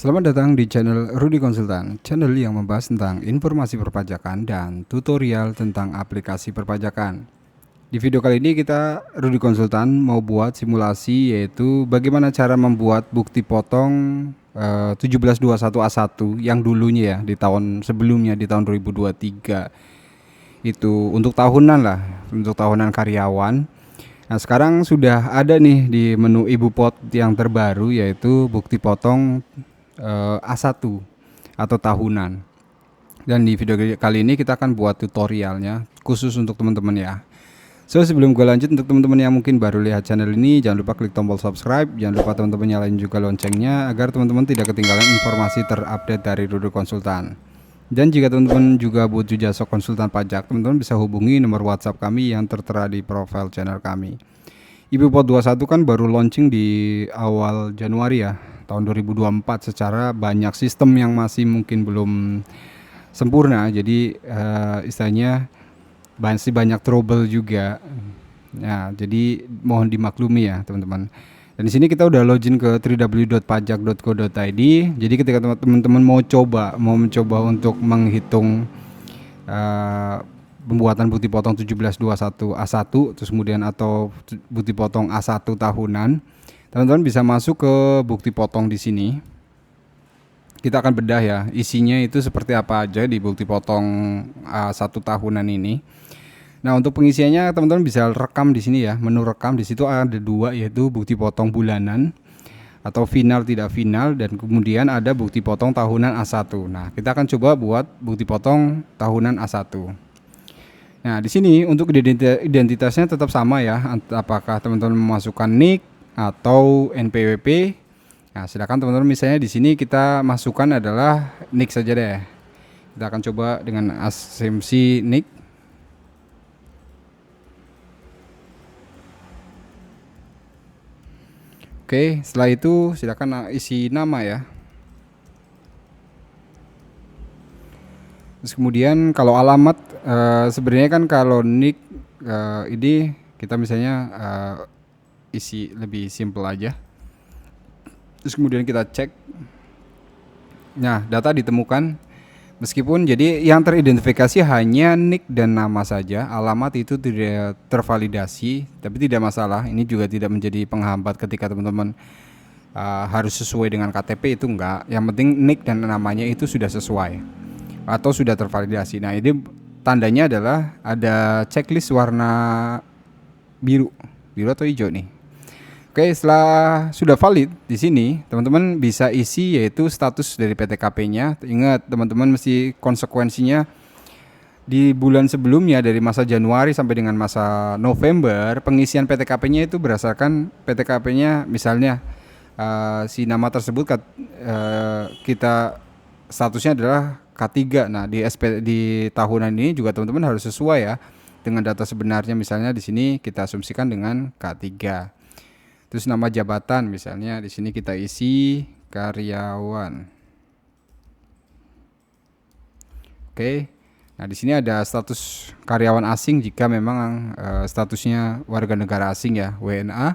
Selamat datang di channel Rudy Konsultan, channel yang membahas tentang informasi perpajakan dan tutorial tentang aplikasi perpajakan. Di video kali ini Rudy Konsultan mau buat simulasi, yaitu bagaimana cara membuat bukti potong 1721A1 yang dulunya ya, di tahun sebelumnya, di tahun 2023. Itu untuk tahunan lah, untuk tahunan karyawan. Nah, sekarang sudah ada nih di menu Ibu Pot yang terbaru, yaitu bukti potong A1 atau tahunan. Dan di video kali ini kita akan buat tutorialnya khusus untuk teman-teman ya. So, sebelum gue lanjut, untuk teman-teman yang mungkin baru lihat channel ini, jangan lupa klik tombol subscribe, jangan lupa teman-teman nyalain juga loncengnya agar teman-teman tidak ketinggalan informasi terupdate dari Rudy Konsultan. Dan jika teman-teman juga butuh jasa konsultan pajak, teman-teman bisa hubungi nomor WhatsApp kami yang tertera di profil channel kami. Ibu Pot 21 kan baru launching di awal Januari ya, tahun 2024, secara banyak sistem yang masih mungkin belum sempurna. Jadi istilahnya masih banyak trouble juga. Nah, jadi mohon dimaklumi ya teman-teman. Dan di sini kita udah login ke www.pajak.co.id. Jadi ketika teman-teman mau mencoba untuk menghitung pembuatan bukti potong 1721A1 terus kemudian atau bukti potong A1 tahunan, teman-teman bisa masuk ke bukti potong di sini. Kita akan bedah ya, isinya itu seperti apa aja di bukti potong A1 tahunan ini. Nah, untuk pengisiannya teman-teman bisa rekam di sini ya, menu rekam. Di situ ada dua, yaitu bukti potong bulanan atau final tidak final, dan kemudian ada bukti potong tahunan A1. Nah, kita akan coba buat bukti potong tahunan A1. Nah, di sini untuk identitasnya tetap sama ya, apakah teman-teman memasukkan NIK atau NPWP. Nah, silakan teman-teman, misalnya di sini kita masukkan adalah NIK saja deh. Kita akan coba dengan asumsi NIK. Oke, setelah itu silakan isi nama ya. Terus kemudian kalau alamat, sebenarnya kan kalau NIK ini kita misalnya isi lebih simple aja. Terus kemudian kita cek. Nah, data ditemukan. Meskipun jadi yang teridentifikasi hanya NIK dan nama saja, alamat itu tidak tervalidasi, tapi tidak masalah. Ini juga tidak menjadi penghambat ketika teman-teman harus sesuai dengan KTP, itu enggak. Yang penting NIK dan namanya itu sudah sesuai atau sudah tervalidasi. Nah, ini tandanya adalah ada checklist warna biru atau hijau nih. Oke, setelah sudah valid di sini, teman-teman bisa isi yaitu status dari PTKP-nya. Ingat, teman-teman mesti konsekuensinya di bulan sebelumnya, dari masa Januari sampai dengan masa November, pengisian PTKP-nya itu berdasarkan PTKP-nya, misalnya si nama tersebut kita statusnya adalah K3. Nah, di tahunan ini juga teman-teman harus sesuai ya dengan data sebenarnya. Misalnya di sini kita asumsikan dengan K3. Terus nama jabatan, misalnya di sini kita isi karyawan. Oke. Nah, di sini ada status karyawan asing jika memang statusnya warga negara asing ya, WNA.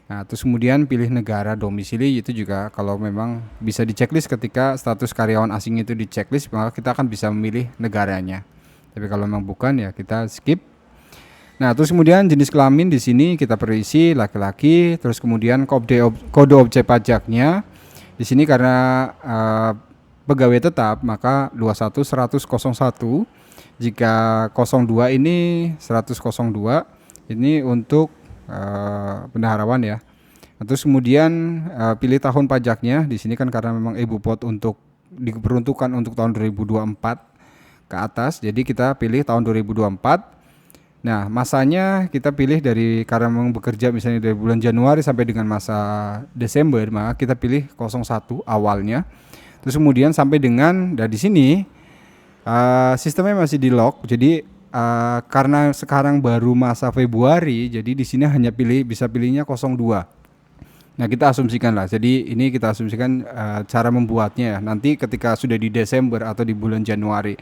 Nah, terus kemudian pilih negara domisili, itu juga kalau memang bisa di checklist. Ketika status karyawan asing itu di checklist, maka kita akan bisa memilih negaranya. Tapi kalau memang bukan ya kita skip. Nah, terus kemudian jenis kelamin di sini kita perisi laki-laki. Terus kemudian kode objek pajaknya di sini karena pegawai tetap maka 21.100.01. Jika 02 ini 100.02 ini untuk bendaharawan ya. Terus kemudian pilih tahun pajaknya. Di sini kan karena memang Ibu Pot diperuntukkan untuk tahun 2024 ke atas, jadi kita pilih tahun 2024. Nah, masanya kita pilih karena memang bekerja misalnya dari bulan Januari sampai dengan masa Desember, maka kita pilih 01 awalnya. Terus kemudian sampai dengan, di sini sistemnya masih di lock. Jadi karena sekarang baru masa Februari, jadi di sini hanya bisa pilihnya 02. Nah, kita asumsikan lah. Jadi ini kita asumsikan cara membuatnya ya. Nanti ketika sudah di Desember atau di bulan Januari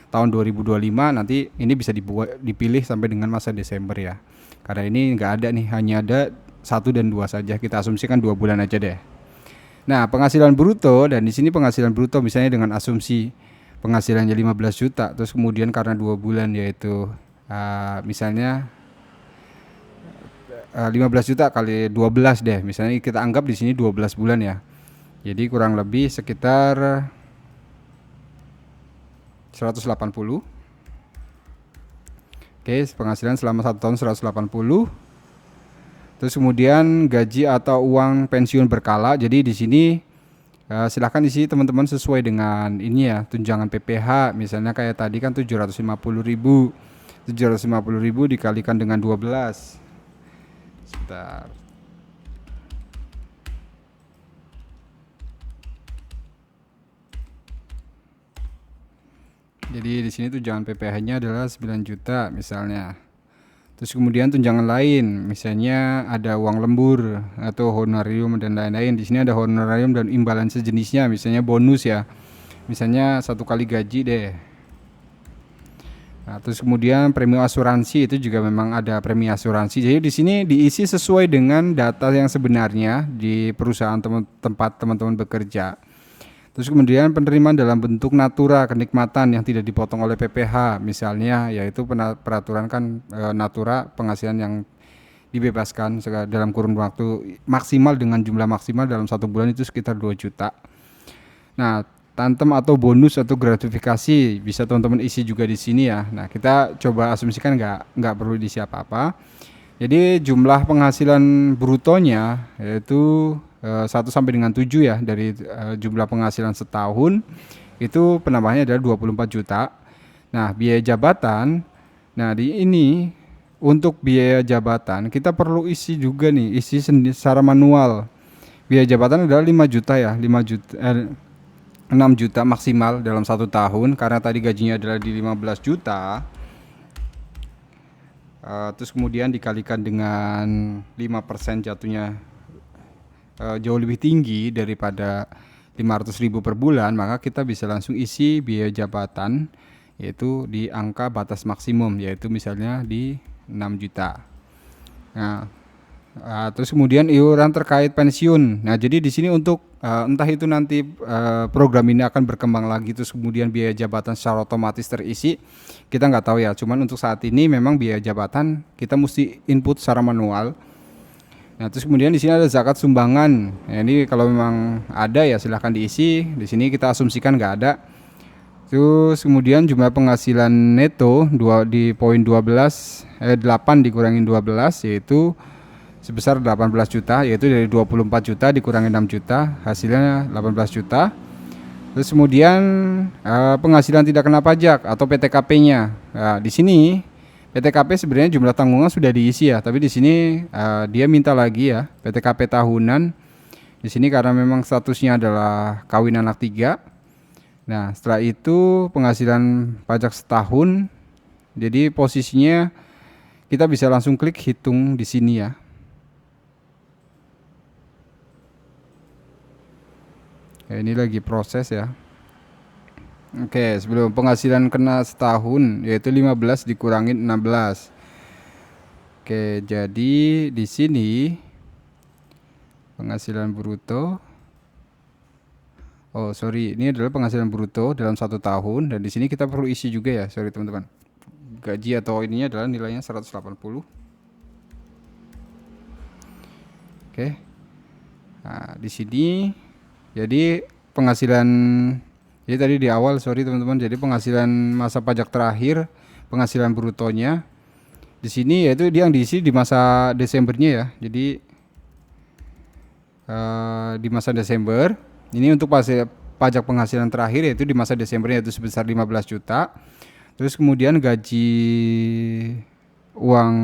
tahun 2025, nanti ini bisa dipilih sampai dengan masa Desember ya. Karena ini nggak ada nih, hanya ada 1 dan 2 saja. Kita asumsikan 2 bulan aja deh. Nah, penghasilan bruto, dan di sini penghasilan bruto misalnya dengan asumsi penghasilannya 15 juta, terus kemudian karena 2 bulan yaitu misalnya 15 juta kali 12 deh. Misalnya kita anggap di sini 12 bulan ya. Jadi kurang lebih sekitar 180. Oke, penghasilan selama 1 tahun 180. Terus kemudian gaji atau uang pensiun berkala. Jadi di sini silahkan isi teman-teman sesuai dengan ini ya, tunjangan PPh. Misalnya kayak tadi kan 750.000. 750.000 dikalikan dengan 12. Sebentar. Jadi di sini tunjangan PPh-nya adalah 9 juta misalnya. Terus kemudian tunjangan lain, misalnya ada uang lembur atau honorarium dan lain-lain. Di sini ada honorarium dan imbalan sejenisnya, misalnya bonus ya. Misalnya 1 kali gaji deh. Nah, terus kemudian premi asuransi itu juga memang ada premi asuransi. Jadi di sini diisi sesuai dengan data yang sebenarnya di perusahaan tempat teman-teman bekerja. Terus kemudian penerimaan dalam bentuk natura kenikmatan yang tidak dipotong oleh PPh, misalnya yaitu peraturan kan natura penghasilan yang dibebaskan dalam kurun waktu maksimal dengan jumlah maksimal dalam 1 bulan itu sekitar 2 juta. Nah, tantrum atau bonus atau gratifikasi bisa teman-teman isi juga di sini ya. Nah, kita coba asumsikan nggak perlu diisi apa-apa. Jadi jumlah penghasilan brutonya yaitu 1 sampai dengan 7 ya, dari jumlah penghasilan setahun itu penambahannya adalah 24 juta. Nah, biaya jabatan, nah di ini untuk biaya jabatan kita perlu isi juga nih, isi secara manual. Biaya jabatan adalah 5 juta ya, 5 juta 6 juta maksimal dalam 1 tahun karena tadi gajinya adalah di 15 juta. Terus kemudian dikalikan dengan 5% jatuhnya jauh lebih tinggi daripada 500.000 per bulan, maka kita bisa langsung isi biaya jabatan yaitu di angka batas maksimum, yaitu misalnya di 6 juta. Nah, terus kemudian iuran terkait pensiun. Nah, jadi di sini untuk entah itu nanti program ini akan berkembang lagi terus kemudian biaya jabatan secara otomatis terisi, kita nggak tahu ya. Cuman untuk saat ini memang biaya jabatan kita mesti input secara manual. Nah, terus kemudian di sini ada zakat sumbangan. Nah, ini kalau memang ada ya silahkan diisi. Di sini kita asumsikan nggak ada. Terus kemudian jumlah penghasilan neto di poin 8 dikurangin 12 yaitu sebesar 18 juta, yaitu dari 24 juta dikurangi 6 juta, hasilnya 18 juta. Terus kemudian penghasilan tidak kena pajak atau PTKP-nya. Nah, di sini PTKP sebenarnya jumlah tanggungan sudah diisi ya, tapi di sini dia minta lagi ya PTKP tahunan. Di sini karena memang statusnya adalah kawin anak 3. Nah, setelah itu penghasilan pajak setahun. Jadi posisinya kita bisa langsung klik hitung di sini ya. Ya, ini lagi proses ya. Oke, sebelum penghasilan kena setahun yaitu 15 dikurangin 16. Oke, jadi di sini penghasilan bruto. Oh, sorry, ini adalah penghasilan bruto dalam 1 tahun dan di sini kita perlu isi juga ya, sorry teman-teman. Gaji atau ininya adalah nilainya 180. Oke. Nah, di sini jadi penghasilan, jadi tadi di awal sorry teman-teman, jadi penghasilan masa pajak terakhir, penghasilan brutonya di sini yaitu dia yang diisi di masa Desembernya ya. Jadi di masa Desember ini untuk pajak penghasilan terakhir yaitu di masa Desembernya yaitu sebesar 15 juta. Terus kemudian gaji uang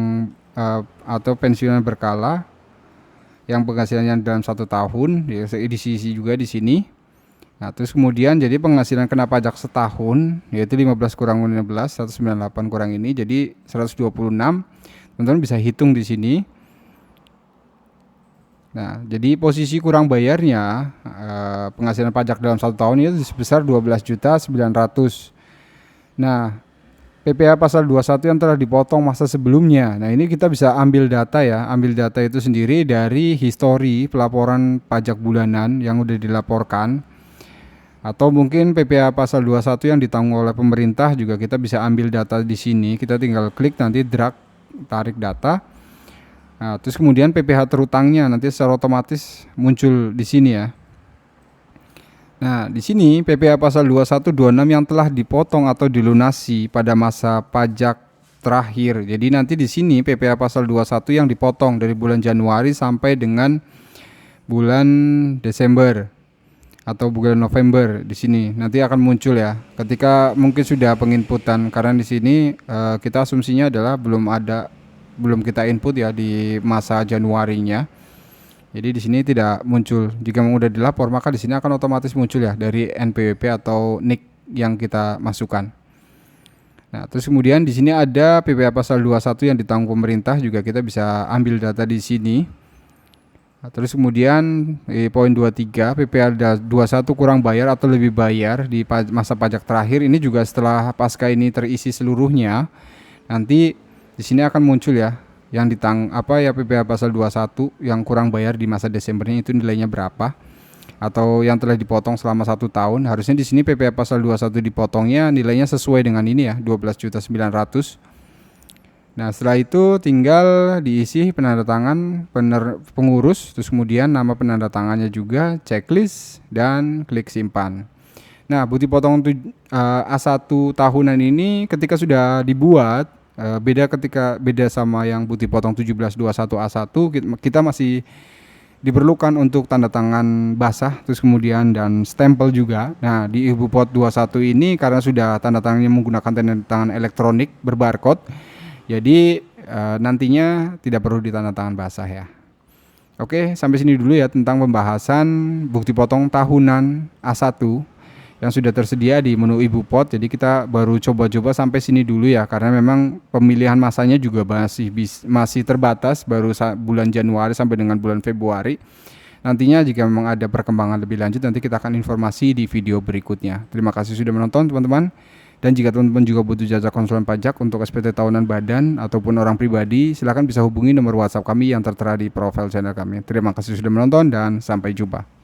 atau pensiunan berkala yang penghasilannya dalam 1 tahun ya, diisi juga di sini. Nah, terus kemudian jadi penghasilan kena pajak setahun yaitu 15 kurang 15 198 kurang ini jadi 126. Teman-teman bisa hitung di sini. Nah, jadi posisi kurang bayarnya penghasilan pajak dalam 1 tahun itu sebesar 12.900. Nah, PPh pasal 21 yang telah dipotong masa sebelumnya. Nah, ini kita bisa ambil data ya, ambil data itu sendiri dari histori pelaporan pajak bulanan yang udah dilaporkan. Atau mungkin PPh pasal 21 yang ditanggung oleh pemerintah juga kita bisa ambil data di sini. Kita tinggal klik nanti drag tarik data. Nah, terus kemudian PPh terutangnya nanti secara otomatis muncul di sini ya. Nah, di sini PPh pasal 2126 yang telah dipotong atau dilunasi pada masa pajak terakhir. Jadi nanti di sini PPh pasal 21 yang dipotong dari bulan Januari sampai dengan bulan Desember atau bulan November di sini. Nanti akan muncul ya. Ketika mungkin sudah penginputan, karena di sini kita asumsinya adalah belum kita input ya di masa Januarinya. Jadi di sini tidak muncul. Jika memang sudah dilapor, maka di sini akan otomatis muncul ya dari NPWP atau NIK yang kita masukkan. Nah, terus kemudian di sini ada PPh pasal 21 yang ditanggung pemerintah, juga kita bisa ambil data di sini. Nah, terus kemudian poin 23 PPh 21 kurang bayar atau lebih bayar di masa pajak terakhir, ini juga setelah pasca ini terisi seluruhnya, nanti di sini akan muncul ya yang PPh pasal 21 yang kurang bayar di masa Desembernya itu nilainya berapa, atau yang telah dipotong selama 1 tahun. Harusnya di sini PPh pasal 21 dipotongnya nilainya sesuai dengan ini ya, 12.900.000. Nah, setelah itu tinggal diisi penandatangan pengurus, terus kemudian nama penandatangannya juga, checklist, dan klik simpan. Nah, bukti potong A1 tahunan ini ketika sudah dibuat, beda sama yang bukti potong 1721 A1, kita masih diperlukan untuk tanda tangan basah, terus kemudian dan stempel juga. Nah, di Ibu Pot 21 ini karena sudah tanda tangannya menggunakan tanda tangan elektronik berbarcode, jadi nantinya tidak perlu ditanda tangan basah ya. Oke, sampai sini dulu ya tentang pembahasan bukti potong tahunan A1 yang sudah tersedia di menu Ibu Pot. Jadi kita baru coba-coba sampai sini dulu ya, karena memang pemilihan masanya juga masih terbatas, baru bulan Januari sampai dengan bulan Februari. Nantinya jika memang ada perkembangan lebih lanjut, nanti kita akan informasi di video berikutnya. Terima kasih sudah menonton teman-teman. Dan jika teman-teman juga butuh jasa konsulen pajak untuk SPT tahunan badan ataupun orang pribadi, silakan bisa hubungi nomor WhatsApp kami yang tertera di profil channel kami. Terima kasih sudah menonton dan sampai jumpa.